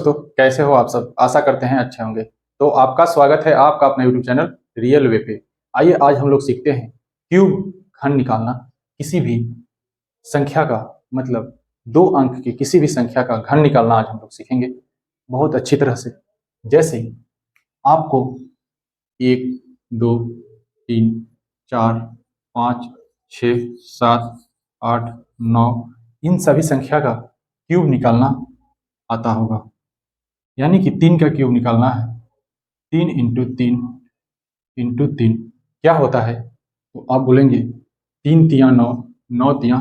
दोस्तों, कैसे हो आप सब? आशा करते हैं अच्छे होंगे। तो आपका स्वागत है आपका अपना यूट्यूब चैनल रियल वे पे। आइए आज हम लोग सीखते हैं क्यूब खंड निकालना। किसी भी संख्या का मतलब 2 अंक की किसी भी संख्या का घन निकालना आज हम लोग सीखेंगे बहुत अच्छी तरह से। जैसे ही आपको 1, 2, 3, 4, 5, 6, 7, 8, 9 इन सभी संख्या का क्यूब निकालना आता होगा, यानी कि 3 का क्यूब निकालना है। 3 इंटू 3 इंटू 3 क्या होता है? तो आप बोलेंगे 3 तिया 9, 9 तिया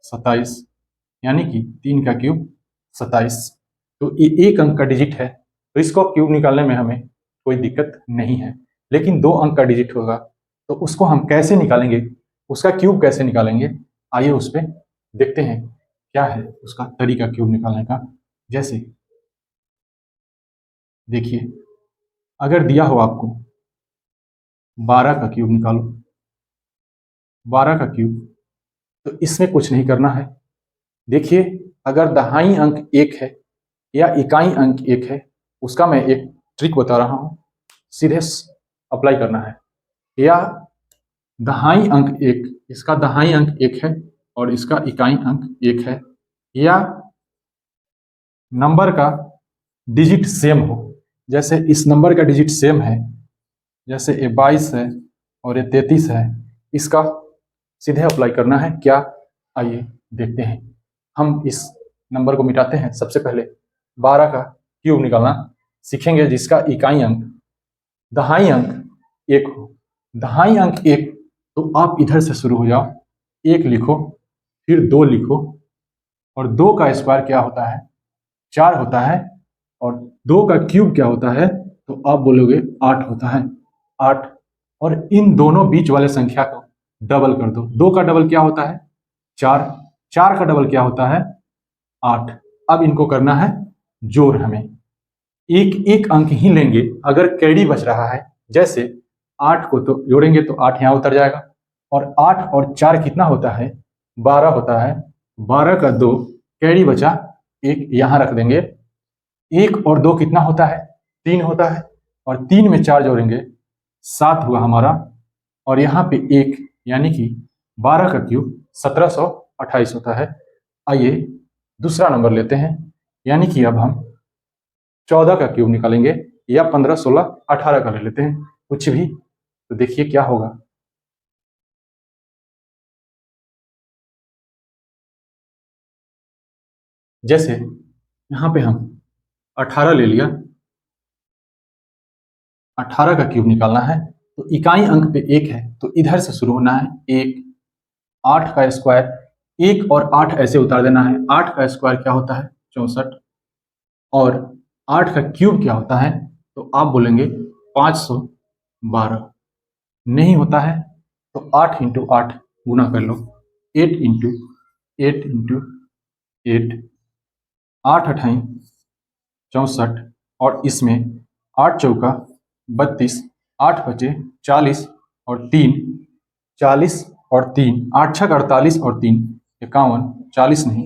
27, यानी कि 3 का क्यूब 27। तो ये एक अंक का डिजिट है, तो इसको क्यूब निकालने में हमें कोई दिक्कत नहीं है। लेकिन 2 अंक का डिजिट होगा तो उसको हम कैसे निकालेंगे, उसका क्यूब कैसे निकालेंगे? आइए उस पर देखते हैं क्या है उसका तरीका क्यूब निकालने का। जैसे देखिए, अगर दिया हो आपको 12 का क्यूब निकालो, 12 का क्यूब, तो इसमें कुछ नहीं करना है। देखिए, अगर दहाई अंक 1 है या इकाई अंक 1 है, उसका मैं एक ट्रिक बता रहा हूँ, सीधे अप्लाई करना है। या दहाई अंक 1, इसका दहाई अंक 1 है और इसका इकाई अंक 1 है, या नंबर का डिजिट सेम हो। जैसे इस नंबर का डिजिट सेम है, जैसे ये 22 है और ये 33 है, इसका सीधे अप्लाई करना है। क्या? आइए देखते हैं। हम इस नंबर को मिटाते हैं। सबसे पहले 12 का क्यूब निकालना सीखेंगे, जिसका इकाई अंक दहाई अंक 1 हो। दहाई अंक 1, तो आप इधर से शुरू हो जाओ, 1 लिखो, फिर 2 लिखो, और 2 का स्क्वायर क्या होता है? 4 होता है, और 2 का क्यूब क्या होता है? तो आप बोलोगे 8 होता है। 8, और इन दोनों बीच वाले संख्या को डबल कर दो। 2 का डबल क्या होता है? 4, 4 का डबल क्या होता है? 8। अब इनको करना है जोड़। हमें एक एक अंक ही लेंगे अगर कैरी बच रहा है। जैसे 8 को तो जोड़ेंगे तो 8 यहाँ उतर जाएगा, और 8 और 4 कितना होता है? 12 होता है। 12 का 2 कैरी बचा, 1 यहाँ रख देंगे। 1 और 2 कितना होता है? 3 होता है, और 3 में 4 जोड़ेंगे 7 हुआ हमारा, और यहाँ पे 1, यानी कि 12 का क्यूब 1728 होता है। आइए दूसरा नंबर लेते हैं, यानी कि अब हम 14 का क्यूब निकालेंगे, या 15, 16, 18 का ले लेते हैं, कुछ भी। तो देखिए क्या होगा। जैसे यहाँ पे हम 18 ले लिया, 18 का क्यूब निकालना है, तो इकाई अंक पे 1 है, तो इधर से शुरू होना है। 1, 8 का स्क्वायर, 1 और 8 ऐसे उतार देना है। 8 का स्क्वायर क्या होता है? 64, और 8 का क्यूब क्या होता है? तो आप बोलेंगे 512। नहीं होता है तो 8 इंटू 8 गुना कर लो। 8 इंटू 8 इंटू 8, 8 अठाई 64, और इसमें 8 चौका 32, 8 बचे 40, और 3 40, और 3 8 छक 48, और 3 51, 40 नहीं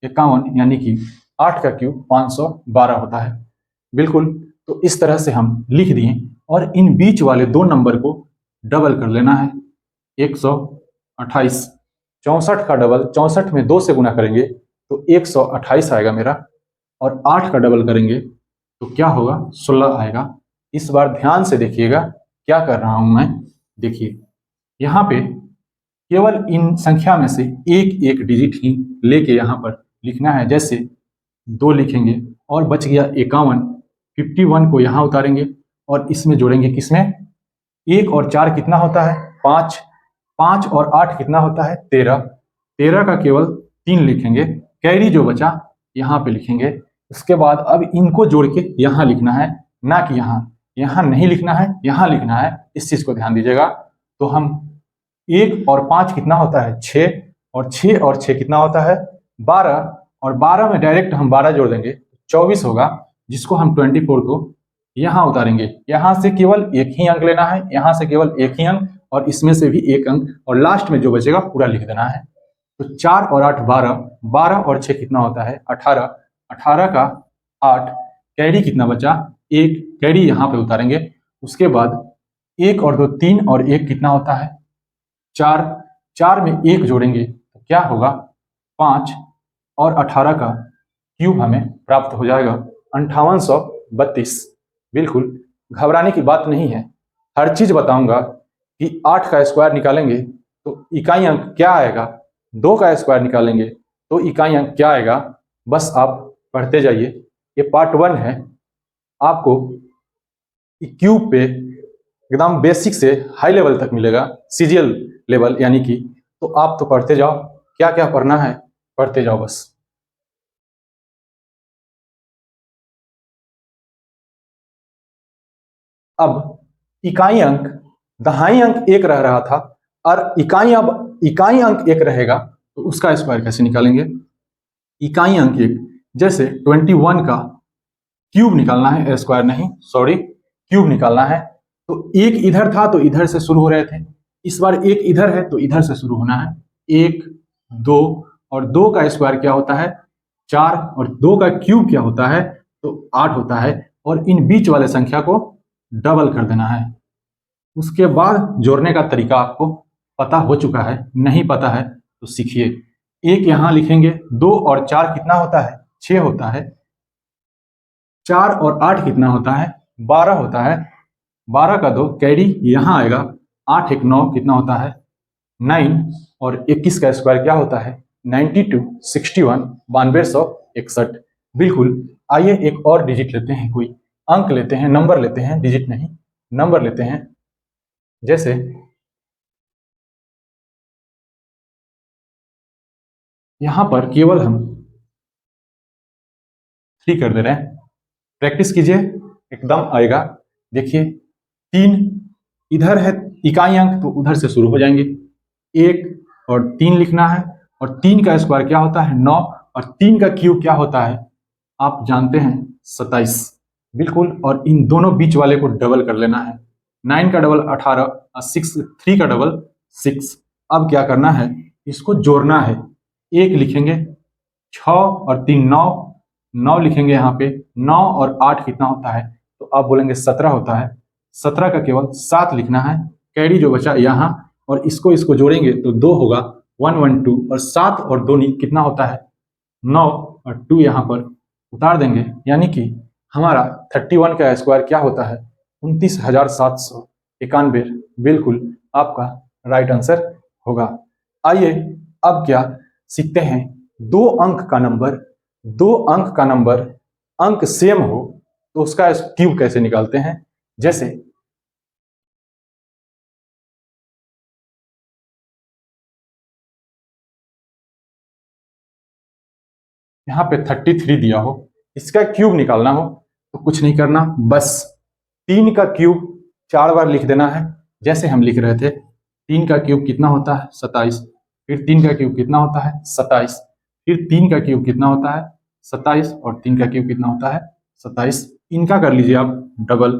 51, यानी कि 8 का क्यूब 512 होता है। बिल्कुल। तो इस तरह से हम लिख दिए, और इन बीच वाले 2 नंबर को डबल कर लेना है। 128, 64 का डबल, 64 में 2 से गुना करेंगे तो 128 आएगा मेरा, और 8 का डबल करेंगे तो क्या होगा? 16 आएगा। इस बार ध्यान से देखिएगा क्या कर रहा हूं मैं। देखिए, यहाँ पे केवल इन संख्या में से एक एक डिजिट ही लेके यहाँ पर लिखना है। जैसे 2 लिखेंगे, और बच गया 51, 51 को यहाँ उतारेंगे, और इसमें जोड़ेंगे किसमें? 1 और 4 कितना होता है? 5, 5 और 8 कितना होता है? 13, 13 का केवल 3 लिखेंगे, कैरी जो बचा यहाँ पे लिखेंगे। उसके बाद अब इनको जोड़ के यहाँ लिखना है, ना कि यहाँ। यहाँ नहीं लिखना है, यहाँ लिखना है। इस चीज को ध्यान दीजिएगा। तो हम 1 और 5 कितना होता है? 6, और 6 और 6 कितना होता है? 12, और 12 में डायरेक्ट हम 12 जोड़ देंगे, 24 होगा, जिसको हम 24 को यहाँ उतारेंगे। यहाँ से केवल एक ही अंक लेना है, यहाँ से केवल एक ही अंक, और इसमें से भी एक अंक, और लास्ट में जो बचेगा पूरा लिख देना है। तो 4 और 8 12, 12 और 6 कितना होता है? 18, 18 का 8, कैरी कितना बचा, 1, कैरी यहाँ पे उतारेंगे। उसके बाद 1 और 2 3 और 1 कितना होता है, 4, 4 में 1 जोड़ेंगे तो क्या होगा, 5 और 18 का क्यूब हमें प्राप्त हो जाएगा 5832। बिल्कुल घबराने की बात नहीं है, हर चीज बताऊंगा कि 8 का स्क्वायर निकालेंगे तो इकाई अंक क्या आएगा, 2 का स्क्वायर निकालेंगे तो इकाई अंक क्या आएगा। बस आप पढ़ते जाइए, ये पार्ट 1 है। आपको क्यूब पे एकदम बेसिक से हाई लेवल तक मिलेगा, सीजीएल लेवल यानी कि। तो आप तो पढ़ते जाओ, क्या क्या पढ़ना है पढ़ते जाओ बस। अब इकाई अंक, दहाई अंक 1 रह रहा था और इकाई अंक 1 रहेगा तो उसका स्क्वायर कैसे निकालेंगे। इकाई अंक 1 जैसे 21 का क्यूब निकालना है, स्क्वायर नहीं सॉरी, क्यूब निकालना है। तो 1 इधर था तो इधर से शुरू हो रहे थे, इस बार 1 इधर है तो इधर से शुरू होना है। 1 2 और 2 का स्क्वायर क्या होता है, 4 और 2 का क्यूब क्या होता है तो 8 होता है। और इन बीच वाले संख्या को डबल कर देना है। उसके बाद जोड़ने का तरीका आपको पता हो चुका है, नहीं पता है तो सीखिए। 1 यहाँ लिखेंगे, 2 और 4 कितना होता है, 6 होता है। 4 और 8 कितना होता है, 12 होता है। 12 का 2 कैरी यहाँ आएगा, 8 1 9 कितना होता है, 9। और 21 का स्क्वायर क्या होता है, 92 61 9261। बिल्कुल। आइए एक और डिजिट लेते हैं, कोई अंक लेते हैं, नंबर लेते हैं, डिजिट नहीं नंबर लेते हैं। जैसे यहां पर केवल हम 3 कर दे रहे हैं, प्रैक्टिस कीजिए एकदम आएगा। देखिए 3 इधर है इकाई अंक तो उधर से शुरू हो जाएंगे, 1 और 3 लिखना है। और 3 का स्क्वायर क्या होता है, 9। और 3 का क्यूब क्या होता है, आप जानते हैं, 27। बिल्कुल। और इन दोनों बीच वाले को डबल कर लेना है, 9 का डबल 18 और 3 का डबल 6। अब क्या करना है, इसको जोड़ना है। 1 लिखेंगे, 6 और 3 9, 9 लिखेंगे यहाँ पे, 9 और 8 कितना होता है तो आप बोलेंगे 17 होता है। 17 का केवल 7 लिखना है, कैरी जो बचा यहाँ। और इसको जोड़ेंगे तो 2 होगा, 1 1 2। और 7 और 2 कितना होता है, 9। और 2 यहाँ पर उतार देंगे, यानी कि हमारा 31 का स्क्वायर क्या होता है, 29,791। बिल्कुल आपका राइट आंसर होगा। आइए अब क्या सीखते हैं, 2 अंक का नंबर, 2 अंक का नंबर अंक सेम हो तो उसका क्यूब कैसे निकालते हैं। जैसे यहाँ पे 33 दिया हो, इसका क्यूब निकालना हो तो कुछ नहीं करना, बस 3 का क्यूब 4 बार लिख देना है। जैसे हम लिख रहे थे, 3 का क्यूब कितना होता है, 27। फिर 3 का क्यूब कितना होता है, 27। फिर 3 का क्यूब कितना होता है, 27। और 3 का क्यूब कितना होता है, 27। इनका कर लीजिए आप डबल,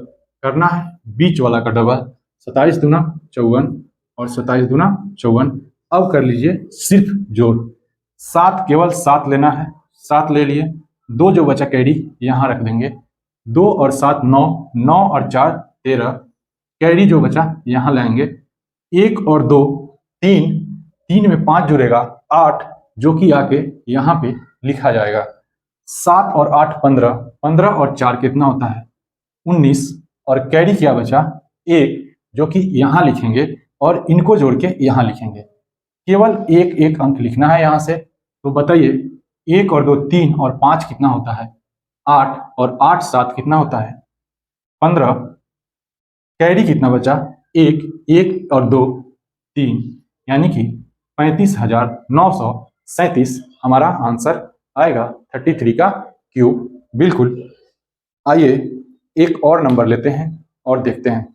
करना है बीच वाला का डबल, 27 दूना 54 और 27 दूना 54। अब कर लीजिए सिर्फ जोड़, 7 केवल 7 लेना है, 7 ले लिए। 2 जो बचा कैरी यहाँ रख देंगे, 2 और 7 9, 9 और 4 13। कैरी जो बचा यहाँ लाएंगे, 1 और 2 3, 3 में 5 जुड़ेगा 8, जो कि आके यहाँ पे लिखा जाएगा। 7 और 8 15, 15 और 4 कितना होता है, 19। और कैरी क्या बचा, 1, जो कि यहाँ लिखेंगे और इनको जोड़ के यहाँ लिखेंगे। केवल एक एक अंक लिखना है यहाँ से। तो बताइए, 1 और 2 3 और 5 कितना होता है, 8। और 8 7 कितना होता है, 15। कैरी कितना बचा, 1, 1 और 2 3, यानी कि 35,937 हमारा आंसर आएगा 33 का क्यूब। बिल्कुल। आइए एक और नंबर लेते हैं और देखते हैं।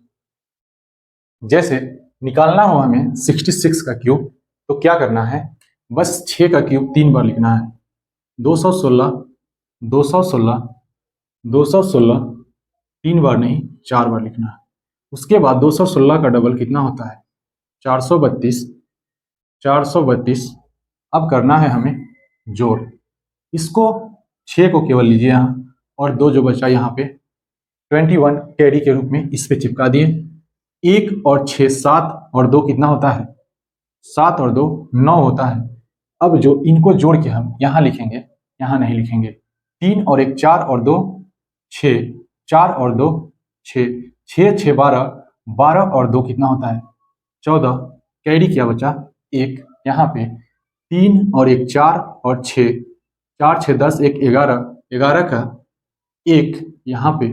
जैसे निकालना हो हमें 66 का क्यूब तो क्या करना है, बस 6 का क्यूब 3 बार लिखना है, 216 216 216, 3 बार नहीं 4 बार लिखना है। उसके बाद 216 का डबल कितना होता है, 432 432। अब करना है हमें जोड़, इसको 6 को केवल लीजिए यहाँ, और 2 जो बचा यहाँ पे 21 कैरी के रूप में इस पे चिपका दिए। 1 और 6 7 और 2 कितना होता है? 7 और 2 9 होता है। अब जो इनको जोड़ के हम यहाँ लिखेंगे, यहाँ नहीं लिखेंगे। 3 और 1 4 और 2 6, 4 और 2 6, 6 6 12, 12 और 2 कितना होता है? 14। कैरी क्या बचा? 1। यहाँ पे 3 और 1 4 और 6, 4 6 10 1 11, 11 का 1 यहाँ पे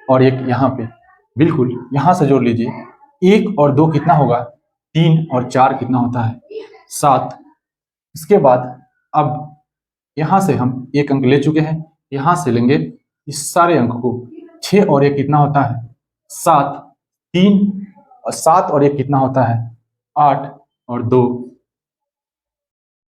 और 1 यहाँ पे, बिल्कुल यहाँ से जोड़ लीजिए। 1 और 2 कितना होगा? 3 और 4 कितना होता है? 7। इसके बाद अब यहाँ से हम 1 अंक ले चुके हैं, यहाँ से लेंगे इस सारे अंक को। 6 और 1 कितना होता है? 7। 3 और 7 और 1 कितना होता है? 8 और 2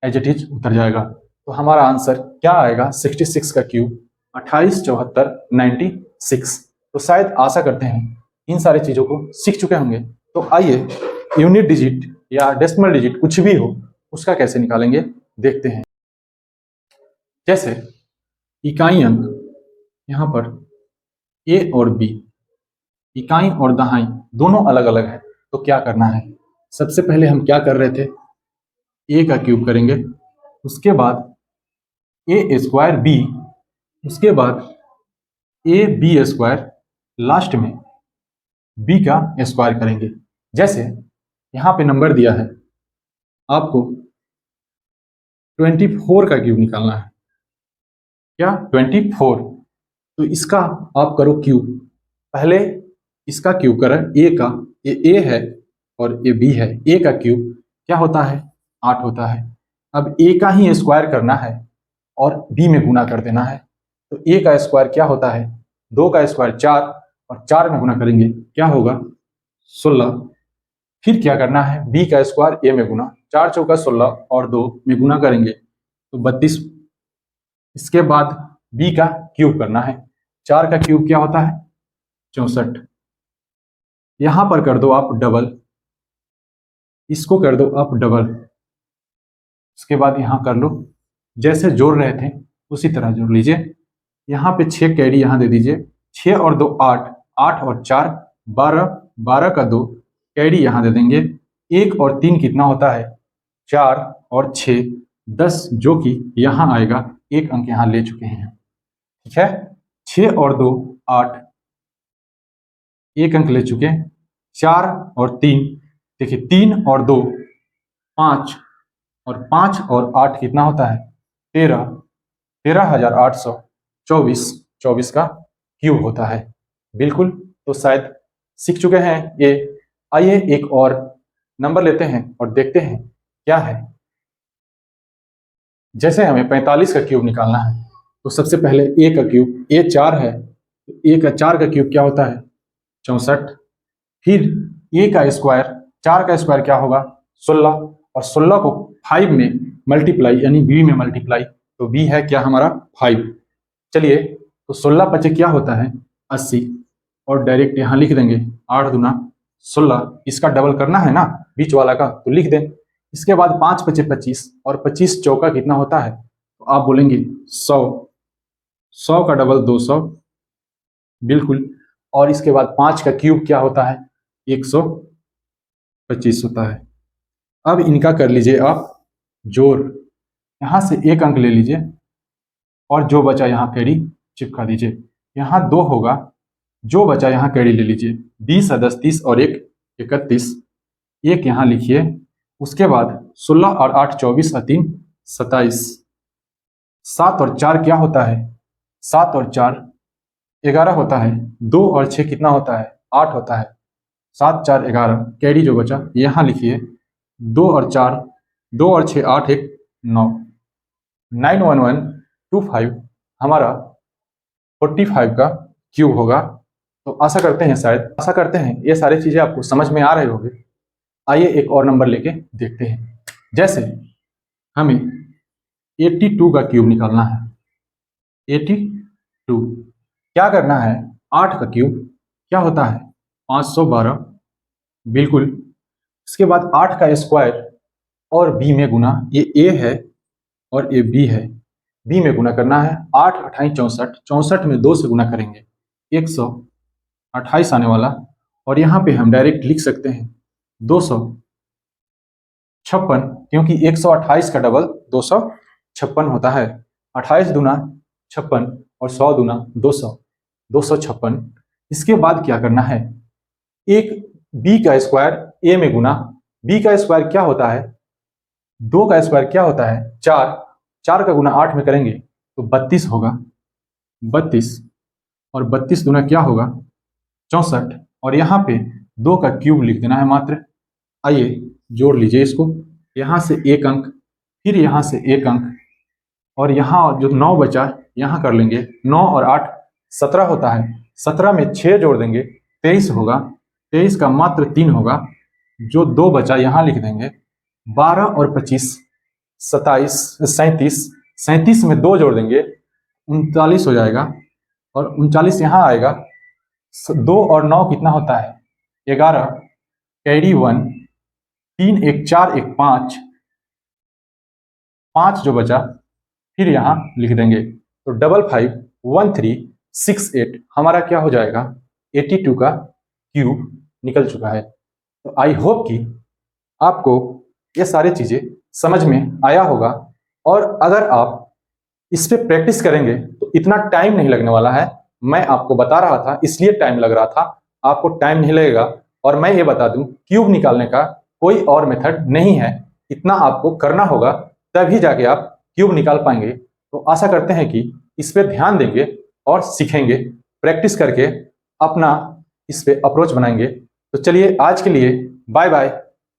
एज इट इज उतर जाएगा। तो हमारा आंसर क्या आएगा? 66 का क्यूब 28 74 96। तो शायद आशा करते हैं इन सारी चीज़ों को सीख चुके होंगे। तो आइए यूनिट डिजिट या डेसिमल डिजिट कुछ भी हो उसका कैसे निकालेंगे देखते हैं। जैसे इकाई अंक यहाँ पर ए और बी, इकाई और दहाई दोनों अलग अलग है, तो क्या करना है? सबसे पहले हम क्या कर रहे थे? ए का क्यूब करेंगे, उसके बाद ए स्क्वायर बी, उसके बाद ए बी स्क्वायर, लास्ट में बी का स्क्वायर करेंगे। जैसे यहाँ पे नंबर दिया है, आपको 24 का क्यूब निकालना है। क्या? 24। तो इसका आप करो क्यूब। पहले इसका क्यूब करें, ए का, ये ए है और ये बी है। ए का क्यूब क्या होता है? 8 होता है। अब ए का ही स्क्वायर करना है और बी में गुना कर देना है। तो ए का स्क्वायर क्या होता है? 2 का स्क्वायर 4 और 4 में गुना करेंगे क्या होगा? 16। फिर क्या करना है? बी का स्क्वायर ए में गुना, 4 चौका 16 और 2 में गुना करेंगे तो 32। इसके बाद बी का क्यूब करना है। 4 का क्यूब क्या होता है? 64। यहां पर कर दो आप डबल, इसको कर दो आप डबल। इसके बाद यहां कर लो, जैसे जोड़ रहे थे उसी तरह जोड़ लीजिए। यहाँ पे 6 कैरी यहाँ दे दीजिए। 6 और 2 8, 8 और 4 12, 12 का 2 कैरी यहाँ दे देंगे। 1 और 3 कितना होता है? 4 और 6 10, जो कि यहाँ आएगा। 1 अंक यहाँ ले चुके हैं, ठीक है। 6 और 2 8, 1 अंक ले चुके। 4 और 3, देखिए 3 और 2 5, और 5 और 8 कितना होता है? 13, 13,824, 24 का क्यूब होता है। बिल्कुल, तो शायद सीख चुके हैं ये। आइए एक और नंबर लेते हैं और देखते हैं क्या है। जैसे हमें 45 का क्यूब निकालना है, तो सबसे पहले ए का क्यूब, ए 4 है, ए का 4 का क्यूब क्या होता है? 64। फिर ए का स्क्वायर, 4 का स्क्वायर क्या होगा? 16, और 16 को 5 में मल्टीप्लाई यानी बी में मल्टीप्लाई, तो बी है क्या हमारा? 5। चलिए, तो 16 पचे क्या होता है? 80, और डायरेक्ट यहाँ लिख देंगे 8 दूना 16। इसका डबल करना है ना बीच वाला का, तो लिख दें। इसके बाद 5 पचे 25, और 25 चौका कितना होता है? तो आप बोलेंगे 100, 100 का डबल 200, बिल्कुल। और इसके बाद 5 का क्यूब क्या होता है? 125 होता है। अब इनका कर लीजिए आप जोड़। यहाँ से 1 अंक ले लीजिए और जो बचा यहाँ कैरी चिपका दीजिए। यहाँ 2 होगा, जो बचा यहाँ कैरी ले लीजिए। 20 है 10 30 और 1 31, 1 यहाँ लिखिए। उसके बाद 16 और 8 24 और 3 27। 7 और 4 क्या होता है? 7 और 4 11 होता है। 2 और 6 कितना होता है? 8 होता है। 7 4 11, कैरी जो बचा यहाँ लिखिए। 2 और 4, 2 और 6 8 1 9, 91125 हमारा 45 का क्यूब होगा। तो आशा करते हैं, शायद आशा करते हैं ये सारी चीज़ें आपको समझ में आ रही होगी। आइए एक और नंबर लेके देखते हैं। जैसे हमें 82 का क्यूब निकालना है। 82 क्या करना है? 8 का क्यूब क्या होता है? 512, बिल्कुल। इसके बाद 8 का स्क्वायर और बी में गुना, ये ए है और ये बी है। बी में गुना करना है। 8 अट्ठाई 64, 64 में 2 से गुना करेंगे 128 आने वाला, और यहाँ पे हम डायरेक्ट लिख सकते हैं 256, क्योंकि 128 का डबल 256 होता है। 28 दूना 56 और 100 दूना 200, 256। इसके बाद क्या करना है, एक बी का स्क्वायर ए में गुना। बी का स्क्वायर क्या होता है, 2 का स्क्वायर क्या होता है 4, 4 का गुना 8 में करेंगे तो 32 होगा, 32, और 32 दूना क्या होगा 64, और यहाँ पे 2 का क्यूब लिख देना है मात्र। आइए जोड़ लीजिए इसको, यहाँ से एक अंक, फिर यहाँ से एक अंक, और यहाँ जो 9 बचा यहाँ कर लेंगे। 9 और 8 17 होता है, 17 में 6 जोड़ देंगे 23 होगा, 23 का मात्र 3 होगा, जो 2 बचा यहाँ लिख देंगे। 12 और 25 27, 37, 37 में 2 जोड़ देंगे 39 हो जाएगा, और 39 यहाँ आएगा। 2 और 9 कितना होता है 11, कैरी 1, 3 1 4 1 5, 5 जो बचा फिर यहाँ लिख देंगे, तो 551368 हमारा क्या हो जाएगा 82 का क्यूब निकल चुका है। तो आई होप कि आपको ये सारी चीजें समझ में आया होगा, और अगर आप इस पे प्रैक्टिस करेंगे तो इतना टाइम नहीं लगने वाला है। मैं आपको बता रहा था इसलिए टाइम लग रहा था, आपको टाइम नहीं लगेगा। और मैं ये बता दूं, क्यूब निकालने का कोई और मेथड नहीं है, इतना आपको करना होगा तभी जाके आप क्यूब निकाल पाएंगे। तो आशा करते हैं कि इस पे ध्यान देंगे और सीखेंगे, प्रैक्टिस करके अपना इस पे अप्रोच बनाएंगे। तो चलिए आज के लिए बाय बाय,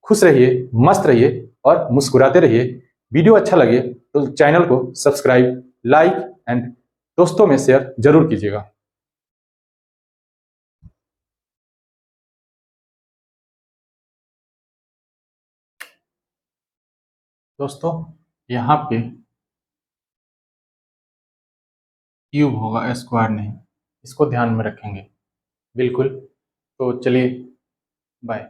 खुश रहिए, मस्त रहिए और मुस्कुराते रहिए। वीडियो अच्छा लगे तो चैनल को सब्सक्राइब, लाइक एंड दोस्तों में शेयर जरूर कीजिएगा। दोस्तों यहाँ पे क्यूब होगा, स्क्वायर नहीं, इसको ध्यान में रखेंगे बिल्कुल। तो चलिए बाय।